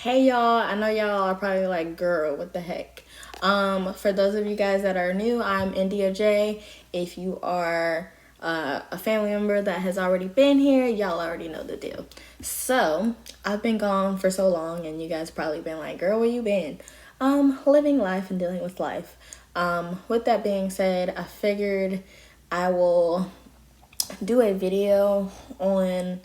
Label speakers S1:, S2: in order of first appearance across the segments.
S1: Hey y'all, I know y'all are probably like, girl, what the heck? For those of you guys that are new, I'm India J. If you are a family member that has already been here, y'all already know the deal. So, I've been gone for so long, and you guys probably been like, girl, where you been? Living life and dealing with life. With that being said, I figured I will do a video on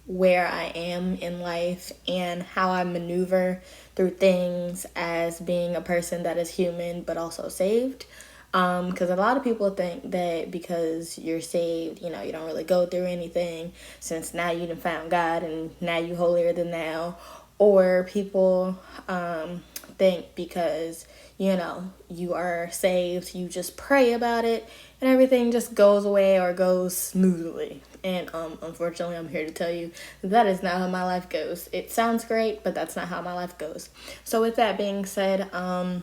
S1: where I am in life and how I maneuver through things as being a person that is human but also saved. Because a lot of people think that because you're saved, you don't really go through anything since now you done found God and now you holier than thou. Or people think because you are saved, you just pray about it and everything just goes away or goes smoothly. And unfortunately, I'm here to tell you that is not how my life goes. It sounds great, but that's not how my life goes. So with that being said, how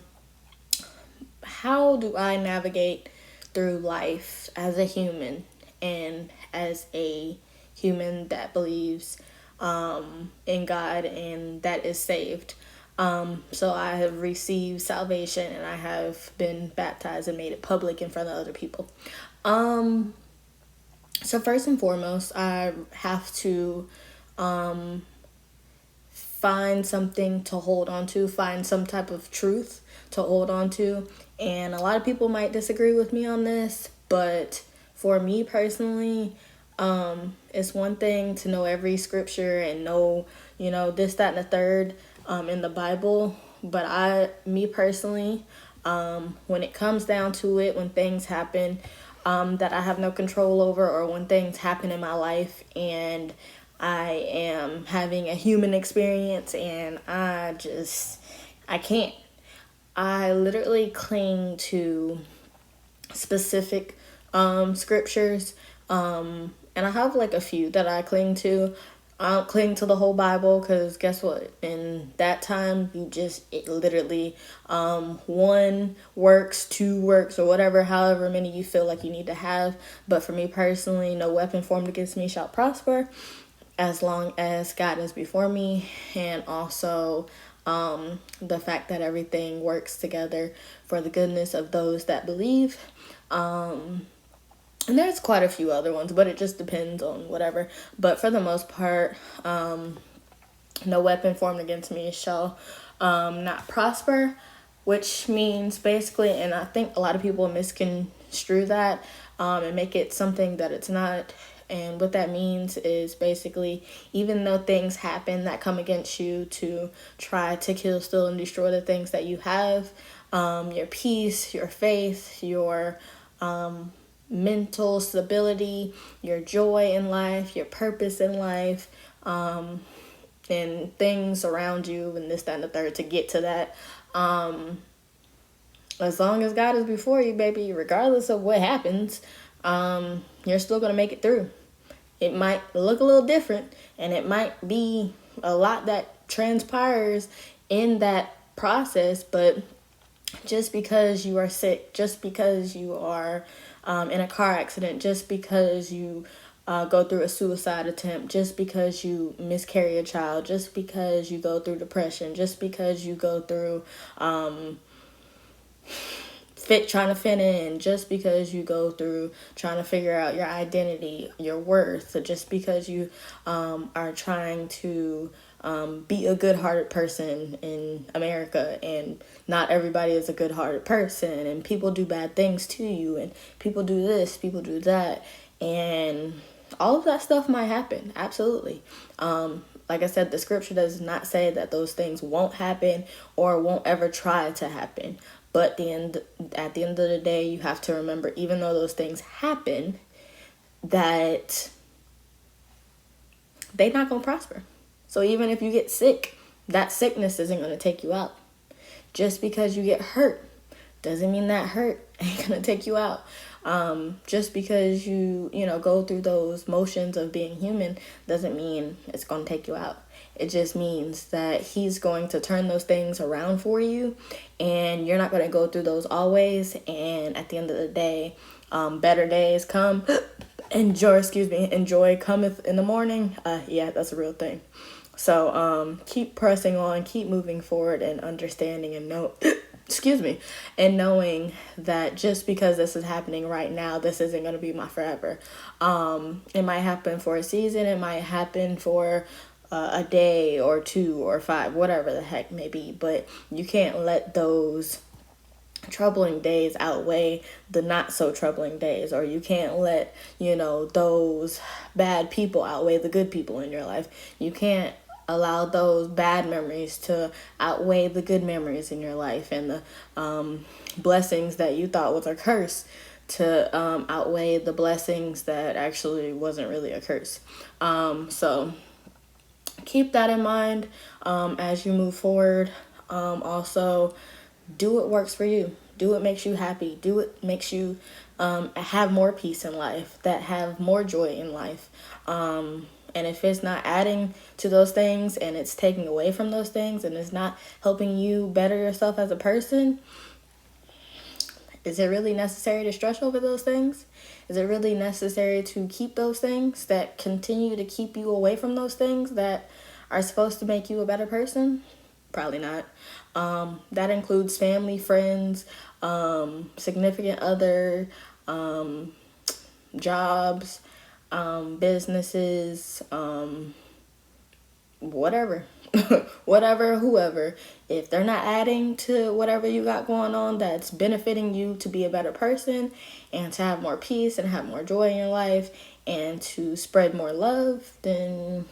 S1: do I navigate through life as a human and as a human that believes in God and that is saved? So I have received salvation and I have been baptized and made it public in front of other people. So first and foremost, I have to find something to hold on to, find some type of truth to hold on to. And a lot of people might disagree with me on this, but for me personally, it's one thing to know every scripture and know, this, that, and the third in the Bible. But me personally, when it comes down to it, when things happen that I have no control over, or when things happen in my life and I am having a human experience and I can't. I literally cling to specific scriptures, and I have like a few that I cling to. I don't cling to the whole Bible because guess what? In that time, it literally, one works, two works, or whatever, however many you feel like you need to have. But for me personally, no weapon formed against me shall prosper as long as God is before me, and also the fact that everything works together for the goodness of those that believe. And there's quite a few other ones, but it just depends on whatever. But for the most part, no weapon formed against me shall not prosper, which means basically, and I think a lot of people misconstrue that and make it something that it's not. And what that means is basically, even though things happen that come against you to try to kill, steal, and destroy the things that you have, your peace, your faith, your mental stability, your joy in life, your purpose in life, and things around you, and this, that, and the third to get to that. As long as God is before you, baby, regardless of what happens, you're still going to make it through. It might look a little different, and it might be a lot that transpires in that process, but just because you are sick, just because you are in a car accident, just because you go through a suicide attempt, just because you miscarry a child, just because you go through depression, just because you go through trying to fit in, just because you go through trying to figure out your identity, your worth, just because you are trying to be a good-hearted person in America, and not everybody is a good-hearted person, and people do bad things to you, and people do this, people do that, and all of that stuff might happen, absolutely. Like I said, the scripture does not say that those things won't happen or won't ever try to happen. But at the end of the day, you have to remember, even though those things happen, that they're not going to prosper. So even if you get sick, that sickness isn't going to take you out. Just because you get hurt doesn't mean that hurt ain't going to take you out. Just because you go through those motions of being human doesn't mean it's going to take you out. It just means that he's going to turn those things around for you, and you're not going to go through those always. And at the end of the day, better days come. Enjoy cometh in the morning. Yeah, that's a real thing. So keep pressing on, keep moving forward, and understanding and know excuse me, and knowing that just because this is happening right now, this isn't going to be my forever. It might happen for a season, it might happen for a day or 2 or 5, whatever the heck may be, but you can't let those troubling days outweigh the not so troubling days, or you can't let, those bad people outweigh the good people in your life. You can't allow those bad memories to outweigh the good memories in your life, and the blessings that you thought was a curse to outweigh the blessings that actually wasn't really a curse. So keep that in mind as you move forward. Also, do what works for you. Do what makes you happy. Do what makes you have more peace in life, that have more joy in life. And if it's not adding to those things and it's taking away from those things and it's not helping you better yourself as a person, is it really necessary to stress over those things? Is it really necessary to keep those things that continue to keep you away from those things that are supposed to make you a better person? Probably not. That includes family, friends, significant other, jobs, businesses, whatever. Whatever, whoever. If they're not adding to whatever you got going on that's benefiting you to be a better person and to have more peace and have more joy in your life and to spread more love, then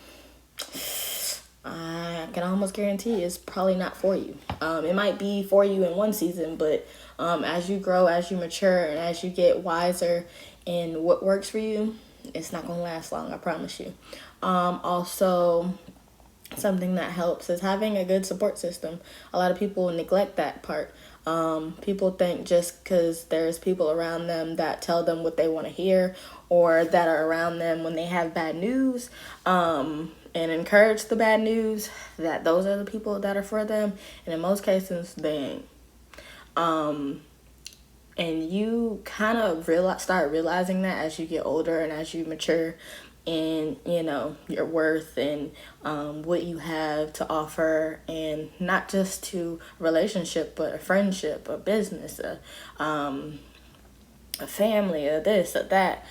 S1: I can almost guarantee it's probably not for you. It might be for you in one season, but as you grow, as you mature, and as you get wiser in what works for you, it's not going to last long, I promise you. Also, something that helps is having a good support system. A lot of people neglect that part. People think just because there's people around them that tell them what they want to hear, or that are around them when they have bad news, and encourage the bad news, that those are the people that are for them. And in most cases, they ain't. And you kind of start realizing that as you get older and as you mature in, your worth and what you have to offer, and not just to a relationship, but a friendship, a business, a family, or this or that.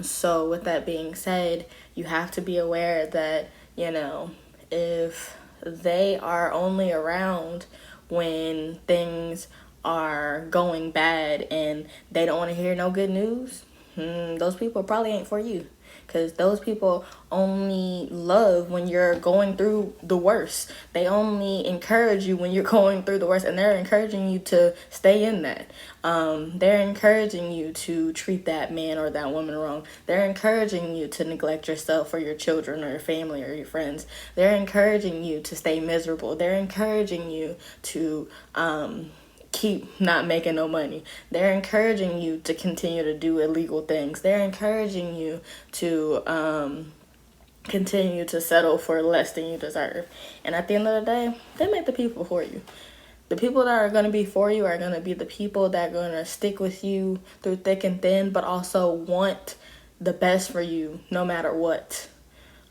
S1: So with that being said, you have to be aware that, if they are only around when things are going bad and they don't want to hear no good news, those people probably ain't for you. Because those people only love when you're going through the worst. They only encourage you when you're going through the worst. And they're encouraging you to stay in that. They're encouraging you to treat that man or that woman wrong. They're encouraging you to neglect yourself or your children or your family or your friends. They're encouraging you to stay miserable. They're encouraging you to keep not making no money. They're encouraging you to continue to do illegal things. They're encouraging you to continue to settle for less than you deserve. And at the end of the day, they make the people for you. The people that are going to be for you are going to be the people that are going to stick with you through thick and thin, but also want the best for you no matter what.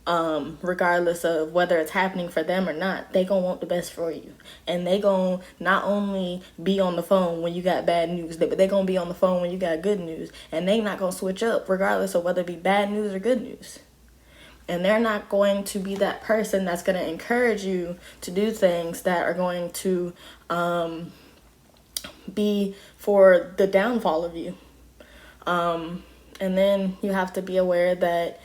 S1: Regardless of whether it's happening for them or not, they gonna want the best for you. And they gonna not only be on the phone when you got bad news, but they gonna be on the phone when you got good news. And they not gonna switch up regardless of whether it be bad news or good news. And they're not going to be that person that's gonna encourage you to do things that are going to be for the downfall of you. And then you have to be aware that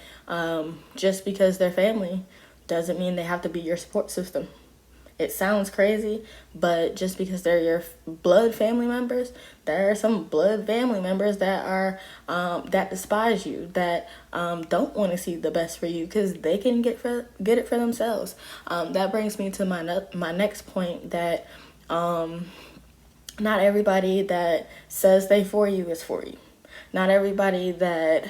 S1: just because they're family doesn't mean they have to be your support system. It sounds crazy, but just because they're your blood family members, there are some blood family members that are that despise you, that don't want to see the best for you because they can get it for themselves. That brings me to my next point, that not everybody that says they for you is for you. Not everybody that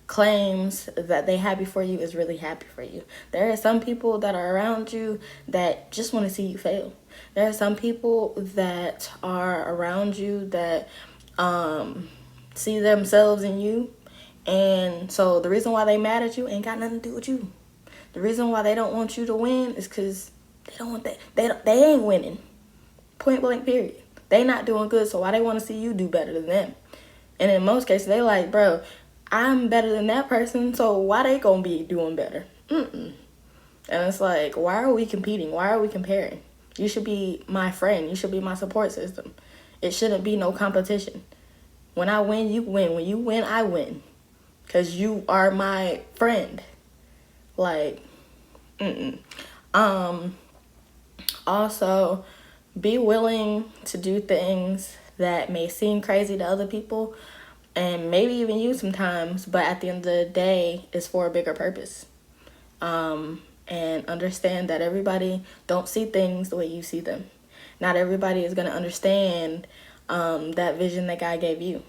S1: claims that they happy for you is really happy for you. There are some people that are around you that just want to see you fail. There are some people that are around you that see themselves in you, and so the reason why they mad at you ain't got nothing to do with you. The The reason why they don't want you to win is because they don't want that. They ain't winning. Point blank, period. They not doing good, so why they want to see you do better than them? And in most cases, they like, bro, I'm better than that person, so why they gonna be doing better? And it's like, why are we competing? Why are we comparing? You should be my friend. You should be my support system. It shouldn't be no competition. When I win, you win. When you win, I win. Because you are my friend. Like, Also, be willing to do things that may seem crazy to other people and maybe even you sometimes, but at the end of the day, it's for a bigger purpose. And understand that everybody don't see things the way you see them. Not everybody is going to understand that vision that God gave you.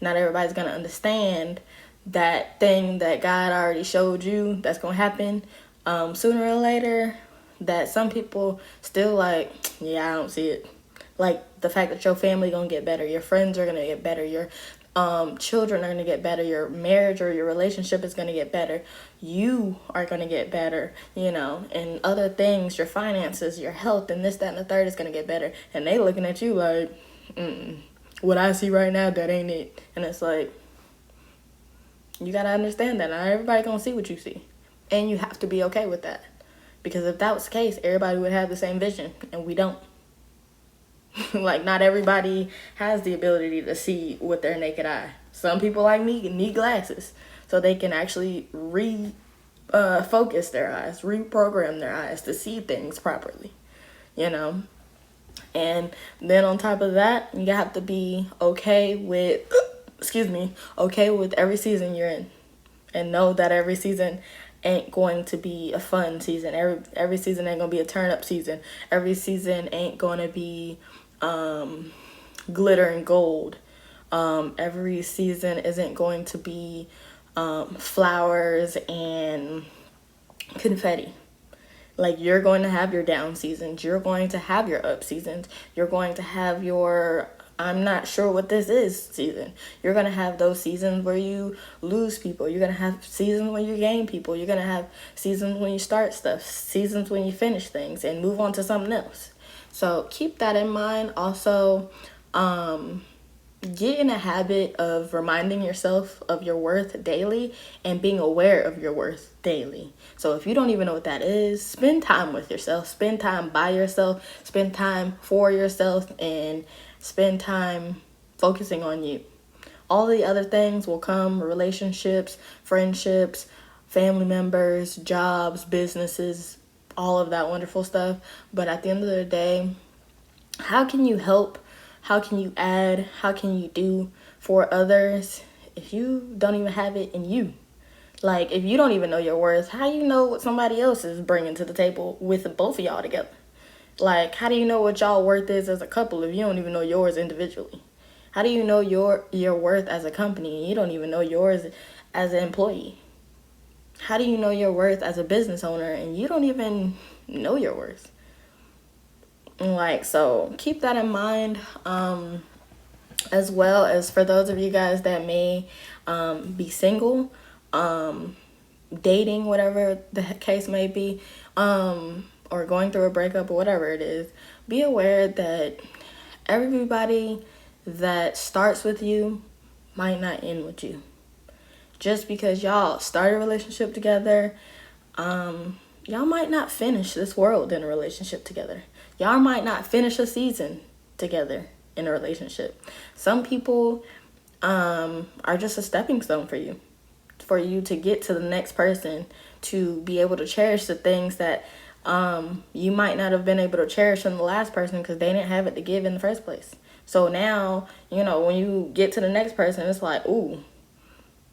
S1: Not everybody's going to understand that thing that God already showed you that's going to happen sooner or later, that some people still like, yeah, I don't see it. Like the fact that your family going to get better, your friends are going to get better, your children are going to get better, your marriage or your relationship is going to get better, you are going to get better, and other things, your finances, your health, and this, that, and the third is going to get better. And they looking at you like, what I see right now, that ain't it. And it's like, you got to understand that not everybody going to see what you see. And you have to be okay with that. Because if that was the case, everybody would have the same vision, and we don't. Like, not everybody has the ability to see with their naked eye. Some people like me need glasses so they can actually focus their eyes, reprogram their eyes to see things properly, And then on top of that, you have to be okay with, okay with every season you're in. And know that every season ain't going to be a fun season. Every season ain't going to be a turn-up season. Every season ain't going to be glitter and gold. Every season isn't going to be flowers and confetti. Like, you're going to have your down seasons. You're going to have your up seasons. You're going to have your I'm not sure what this is season. You're going to have those seasons where you lose people. You're going to have seasons when you gain people. You're going to have seasons when you start stuff, seasons when you finish things and move on to something else. So keep that in mind. Also, get in a habit of reminding yourself of your worth daily and being aware of your worth daily. So if you don't even know what that is, spend time with yourself, spend time by yourself, spend time for yourself, and spend time focusing on you. All the other things will come: relationships, friendships, family members, jobs, businesses, all of that wonderful stuff. But at the end of the day, how can you help? How can you add? How can you do for others if you don't even have it in you? Like, if you don't even know your worth, how do you know what somebody else is bringing to the table with both of y'all together? Like, how do you know what y'all worth is as a couple if you don't even know yours individually? How do you know your worth as a company and you don't even know yours as an employee? How do you know your worth as a business owner and you don't even know your worth? Like, so keep that in mind, as well as for those of you guys that may be single, dating, whatever the case may be, or going through a breakup or whatever it is, be aware that everybody that starts with you might not end with you. Just because y'all start a relationship together, y'all might not finish this world in a relationship together. Y'all might not finish a season together in a relationship. Some people are just a stepping stone for you to get to the next person, to be able to cherish the things that you might not have been able to cherish from the last person because they didn't have it to give in the first place. So now, when you get to the next person, it's like, ooh,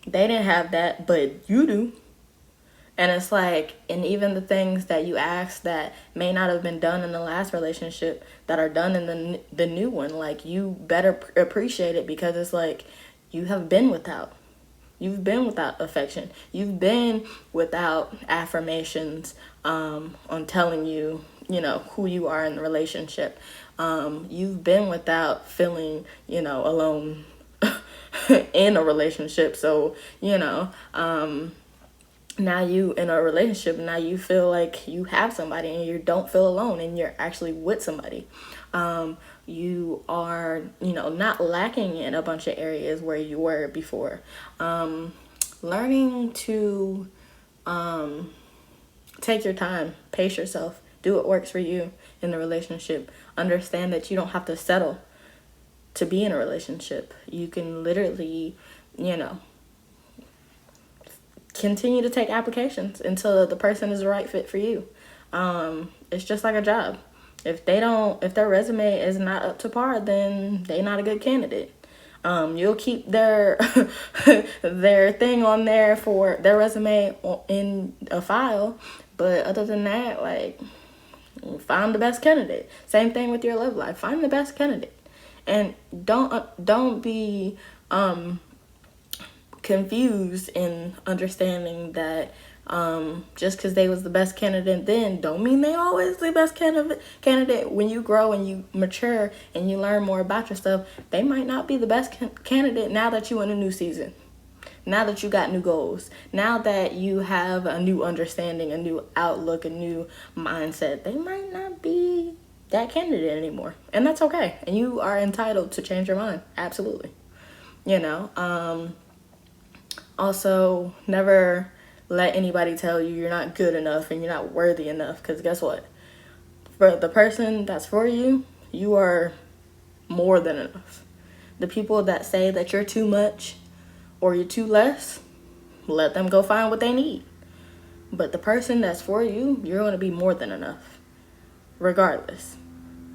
S1: they didn't have that, but you do. And it's like, and even the things that you ask that may not have been done in the last relationship that are done in the new one, like, you better appreciate it because it's like you have been without. You've been without affection. You've been without affirmations on telling you, who you are in the relationship. You've been without feeling, alone in a relationship. So, now you in a relationship, now you feel like you have somebody and you don't feel alone and you're actually with somebody. You are, not lacking in a bunch of areas where you were before. Learning to take your time, pace yourself, do what works for you in the relationship. Understand that you don't have to settle to be in a relationship. You can literally, continue to take applications until the person is the right fit for you. It's just like a job. If their resume is not up to par, then they're not a good candidate. You'll keep their their thing on there for their resume in a file, but other than that, like, find the best candidate. Same thing with your love life. Find the best candidate, and don't be confused in understanding that just because they was the best candidate then don't mean they always the best candidate. When you grow and you mature and you learn more about yourself, they might not be the best candidate now that you in a new season, now that you got new goals, now that you have a new understanding, a new outlook, a new mindset. They might not be that candidate anymore, and that's okay, and you are entitled to change your mind. Absolutely. Also, never let anybody tell you you're not good enough and you're not worthy enough, because guess what? For the person that's for you, you are more than enough. The people that say that you're too much or you're too less, let them go find what they need. But the person that's for you, you're going to be more than enough, regardless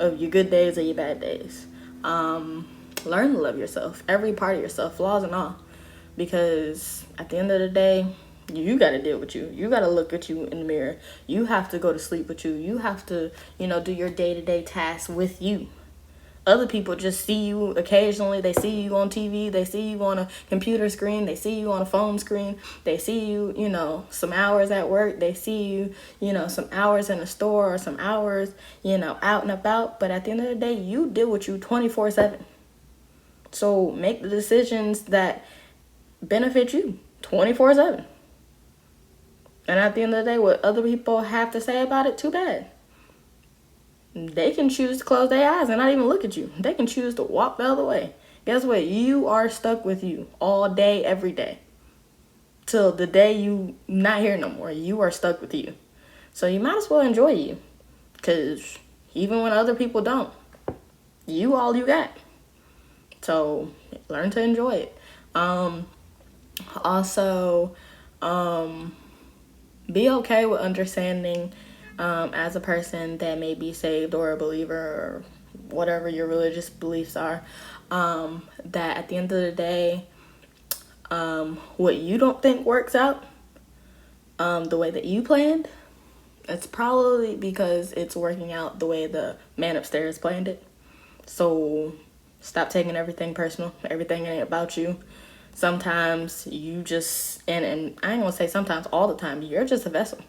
S1: of your good days or your bad days. Learn to love yourself, every part of yourself, flaws and all. Because at the end of the day, you got to deal with you. You got to look at you in the mirror. You have to go to sleep with you. You have to, do your day-to-day tasks with you. Other people just see you occasionally. They see you on TV. They see you on a computer screen. They see you on a phone screen. They see you, some hours at work. They see you, some hours in the store or some hours, out and about. But at the end of the day, you deal with you 24/7. So make the decisions that benefit you 24/7. And at the end of the day, what other people have to say about it, too bad. They can choose to close their eyes and not even look at you. They can choose to walk the other way. Guess what? You are stuck with you all day, every day. Till the day you not here no more. You are stuck with you. So you might as well enjoy you. Because even when other people don't, you all you got. So learn to enjoy it. Also, be okay with understanding as a person that may be saved or a believer or whatever your religious beliefs are, that at the end of the day, what you don't think works out the way that you planned, it's probably because it's working out the way the man upstairs planned it. So stop taking everything personal. Everything ain't about you. Sometimes you just, and I ain't gonna say sometimes, all the time, you're just a vessel.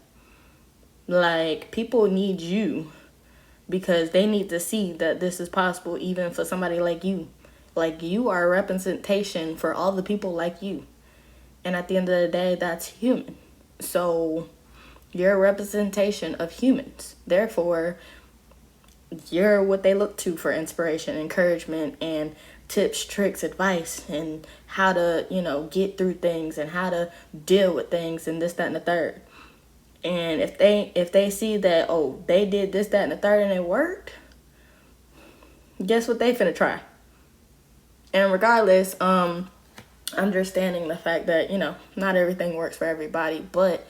S1: Like, people need you because they need to see that this is possible even for somebody like you. Like, you are a representation for all the people like you. And at the end of the day, that's human. So you're a representation of humans. Therefore, you're what they look to for inspiration, encouragement, and tips, tricks, advice, and how to, get through things and how to deal with things and this, that, and the third. And if they see that, oh, they did this, that, and the third and it worked, guess what they finna try? And regardless, understanding the fact that, not everything works for everybody, but,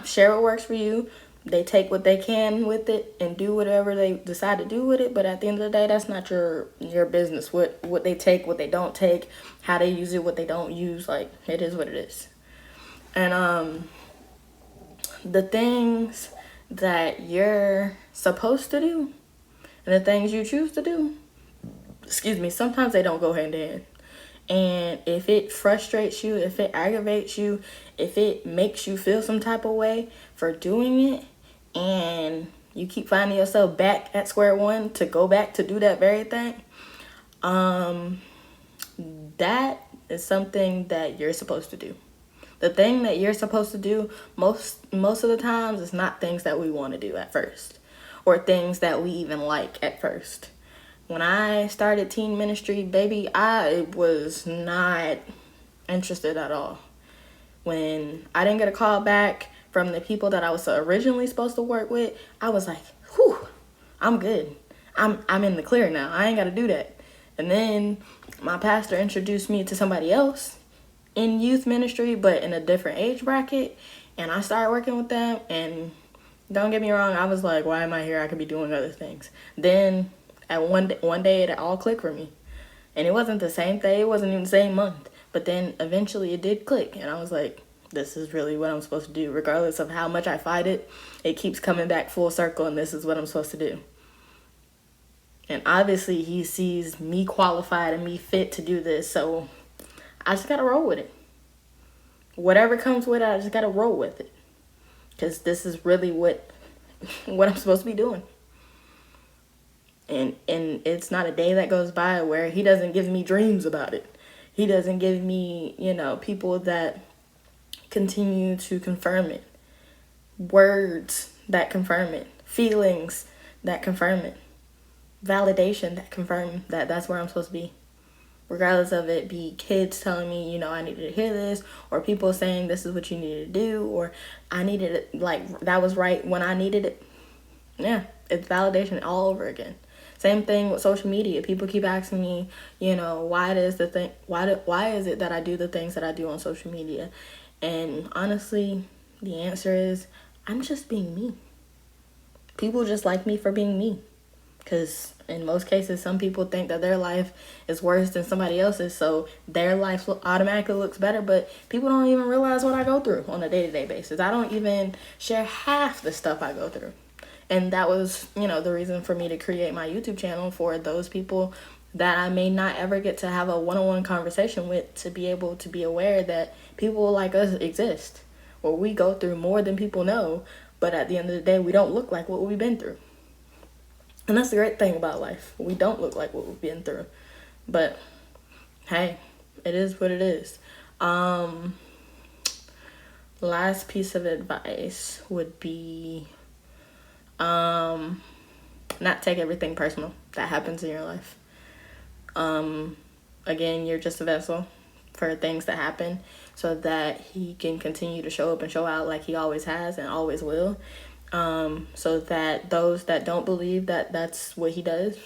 S1: share what works for you. They take what they can with it and do whatever they decide to do with it. But at the end of the day, that's not your business. What they take, what they don't take, how they use it, what they don't use. Like, it is what it is. And the things that you're supposed to do and the things you choose to do, sometimes they don't go hand in hand. And if it frustrates you, if it aggravates you, if it makes you feel some type of way for doing it, and you keep finding yourself back at square one to go back to do that very thing, that is something that you're supposed to do. The thing that you're supposed to do most of the times is not things that we want to do at first, or things that we even like at first. When I started teen ministry, baby, I was not interested at all. When I didn't get a call back from the people that I was originally supposed to work with, I was like, whew, I'm good. I'm in the clear now. I ain't got to do that. And then my pastor introduced me to somebody else in youth ministry, but in a different age bracket. And I started working with them. And don't get me wrong, I was like, why am I here? I could be doing other things. Then at one day, it all clicked for me. And it wasn't the same day. It wasn't even the same month. But then eventually it did click. And I was like, this is really what I'm supposed to do. Regardless of how much I fight it, it keeps coming back full circle. And this is what I'm supposed to do. And obviously he sees me qualified and me fit to do this. So I just got to roll with it. Whatever comes with it, I just got to roll with it. Because this is really what I'm supposed to be doing. And it's not a day that goes by where he doesn't give me dreams about it. He doesn't give me, people that continue to confirm it. Words that confirm it. Feelings that confirm it. Validation that confirm that that's where I'm supposed to be. Regardless of it be kids telling me, I needed to hear this, or people saying this is what you needed to do, or I needed it, like that was right when I needed it. Yeah, it's validation all over again. Same thing with social media. People keep asking me, why is it that I do the things that I do on social media? And honestly, the answer is I'm just being me. People just like me for being me. Because in most cases, some people think that their life is worse than somebody else's, so their life automatically looks better. But people don't even realize what I go through on a day-to-day basis. I don't even share half the stuff I go through. And that was, the reason for me to create my YouTube channel, for those people that I may not ever get to have a one-on-one conversation with, to be able to be aware that people like us exist. Where we go through more than people know, but at the end of the day, we don't look like what we've been through. And that's the great thing about life. We don't look like what we've been through. But, hey, it is what it is. Last piece of advice would be not take everything personal that happens in your life. Again, you're just a vessel for things that happen so that he can continue to show up and show out like he always has and always will. So that those that don't believe that that's what he does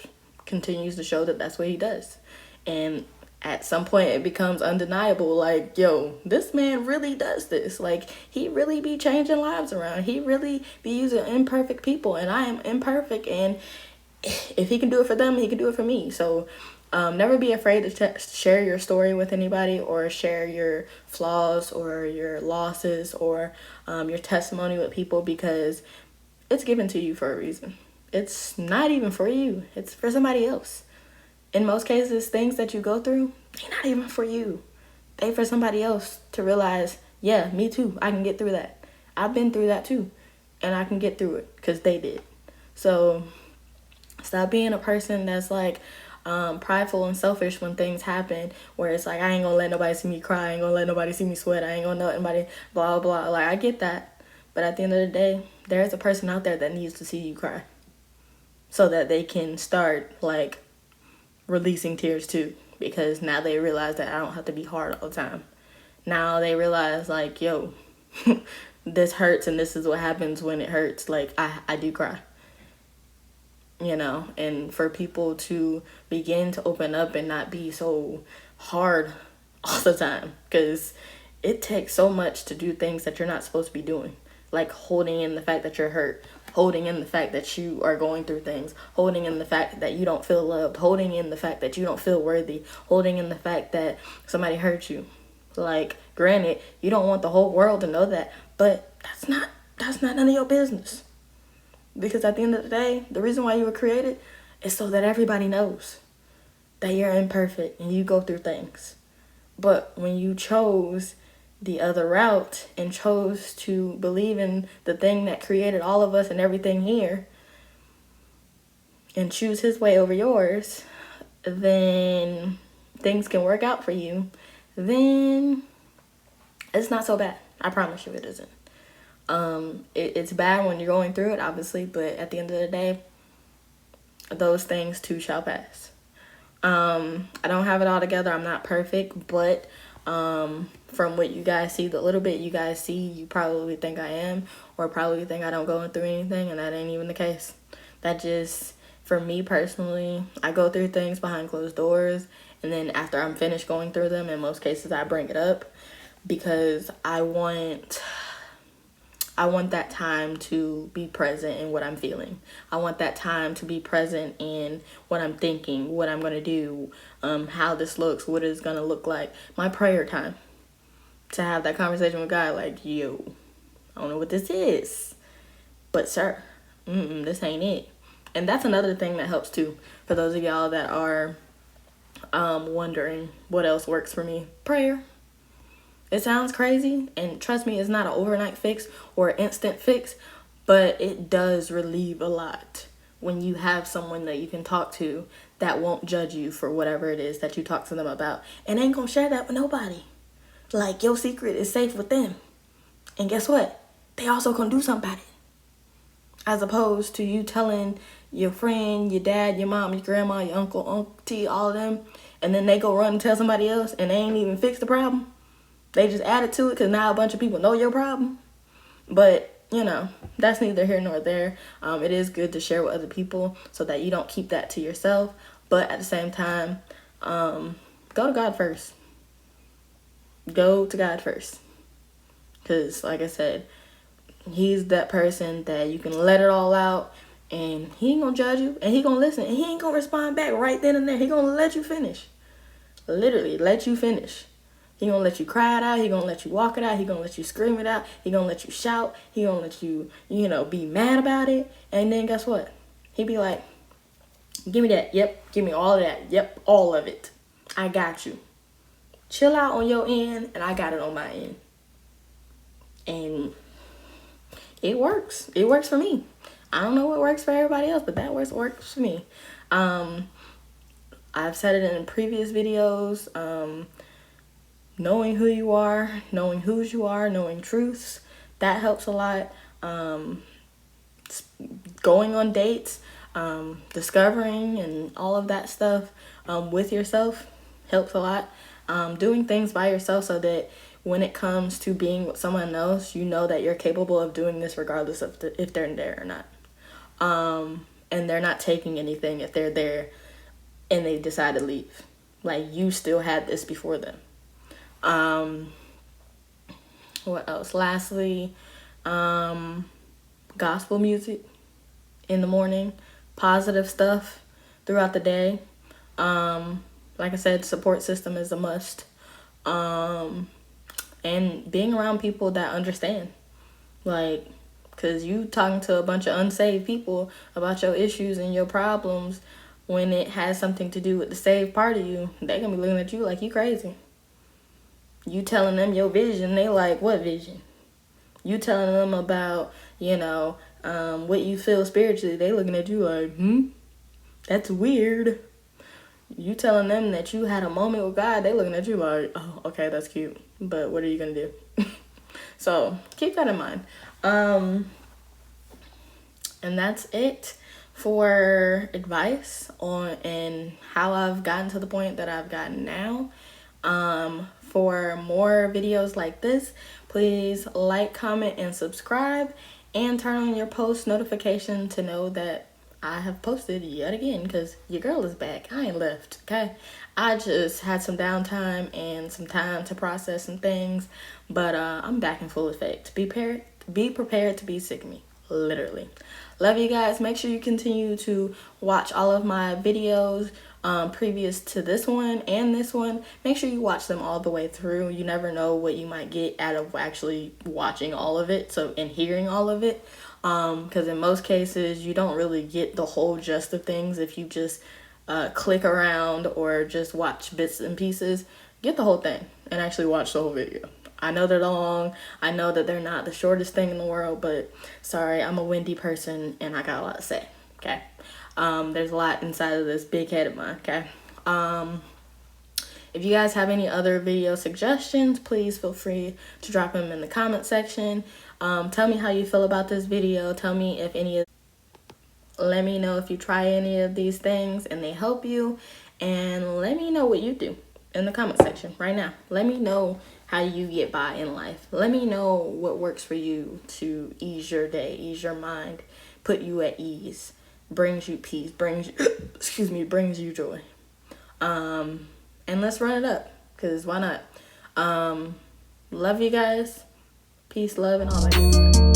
S1: continues to show that that's what he does. And at some point it becomes undeniable, like, yo, this man really does this. Like, he really be changing lives around. He really be using imperfect people, and I am imperfect. And if he can do it for them, he can do it for me. So never be afraid to share your story with anybody, or share your flaws or your losses or your testimony with people, because it's given to you for a reason. It's not even for you. It's for somebody else. In most cases, things that you go through, they're not even for you. They for somebody else to realize, yeah, me too. I can get through that. I've been through that too. And I can get through it because they did. So stop being a person that's like prideful and selfish when things happen, where it's like, I ain't gonna let nobody see me cry. I ain't gonna let nobody see me sweat. I ain't gonna let nobody blah, blah. Like, I get that. But at the end of the day, there's a person out there that needs to see you cry so that they can start, like, releasing tears too, because now they realize that I don't have to be hard all the time. Now they realize, like, yo, this hurts and this is what happens when it hurts. Like, I do cry. And for people to begin to open up and not be so hard all the time, because it takes so much to do things that you're not supposed to be doing, like holding in the fact that you're hurt, holding in the fact that you are going through things, holding in the fact that you don't feel loved, holding in the fact that you don't feel worthy, holding in the fact that somebody hurt you. Like, granted, you don't want the whole world to know that, but that's not none of your business. Because at the end of the day, the reason why you were created is so that everybody knows that you're imperfect and you go through things. But when you chose the other route and chose to believe in the thing that created all of us and everything here, and choose his way over yours, then things can work out for you. Then It's not so bad. I promise you it isn't. It's bad when you're going through it, obviously, but at the end of the day, those things too shall pass. I don't have it all together. I'm not perfect, but from what you guys see, the little bit you guys see, you probably think I am, or probably think I don't go through anything, and that ain't even the case. That just, for me personally, I go through things behind closed doors, and then after I'm finished going through them, in most cases I bring it up because I want that time to be present in what I'm feeling. I want that time to be present in what I'm thinking, what I'm going to do, how this looks, what it's going to look like. My prayer time. To have that conversation with God, like, yo, I don't know what this is, but sir, this ain't it. And that's another thing that helps too, for those of y'all that are wondering what else works for me. Prayer. It sounds crazy, and trust me, it's not an overnight fix or an instant fix, but it does relieve a lot when you have someone that you can talk to that won't judge you for whatever it is that you talk to them about, and ain't gonna share that with nobody. Like, your secret is safe with them. And guess what? They also gonna do something about it. As opposed to you telling your friend, your dad, your mom, your grandma, your uncle, auntie, all of them, and then they go run and tell somebody else and they ain't even fixed the problem. They just added to it because now a bunch of people know your problem. But, that's neither here nor there. It is good to share with other people so that you don't keep that to yourself. But at the same time, go to God first. Go to God first. Because, like I said, he's that person that you can let it all out, and he ain't gonna judge you, and he gonna listen, and he ain't gonna respond back right then and there. He gonna let you finish. Literally, let you finish. He gonna let you cry it out. He gonna let you walk it out. He gonna let you scream it out. He gonna let you shout. He gonna let you, be mad about it. And then guess what? He be like, give me that. Yep. Give me all of that. Yep. All of it. I got you. Chill out on your end, and I got it on my end. And it works. It works for me. I don't know what works for everybody else, but that works for me. I've said it in previous videos. Knowing who you are, knowing whose you are, knowing truths, that helps a lot. Going on dates, discovering and all of that stuff with yourself helps a lot. Doing things by yourself so that when it comes to being with someone else, you know that you're capable of doing this regardless of if they're there or not. And they're not taking anything if they're there and they decide to leave. Like, you still had this before them. What else? Lastly, gospel music in the morning, positive stuff throughout the day. Like I said, support system is a must. And being around people that understand. Like, because you talking to a bunch of unsaved people about your issues and your problems, when it has something to do with the saved part of you, they gonna be looking at you like you crazy. You telling them your vision, they like, what vision? You telling them about, what you feel spiritually, they looking at you like, that's weird. You telling them that you had a moment with God, they looking at you like, oh, okay, that's cute, but what are you gonna do? So keep that in mind. And that's it for advice on and how I've gotten to the point that I've gotten now. For more videos like this, please like, comment, and subscribe, and turn on your post notification to know that I have posted yet again, because your girl is back. I ain't left, okay? I just had some downtime and some time to process some things, but I'm back in full effect. Be prepared to be sick of me, literally. Love you guys. Make sure you continue to watch all of my videos previous to this one and this one. Make sure you watch them all the way through. You never know what you might get out of actually watching all of it, and hearing all of it. Because in most cases, you don't really get the whole gist of things if you just click around or just watch bits and pieces. Get the whole thing and actually watch the whole video. I know they're long. I know that they're not the shortest thing in the world, but sorry, I'm a windy person and I got a lot to say, okay? There's a lot inside of this big head of mine, okay? If you guys have any other video suggestions, please feel free to drop them in the comment section. Tell me how you feel about this video. Tell me if let me know if you try any of these things and they help you, and let me know what you do in the comment section right now. Let me know how you get by in life. Let me know what works for you to ease your day, ease your mind, put you at ease, brings you peace, brings you, brings you joy. And let's run it up, because why not? Love you guys. Peace, love, and all that good stuff.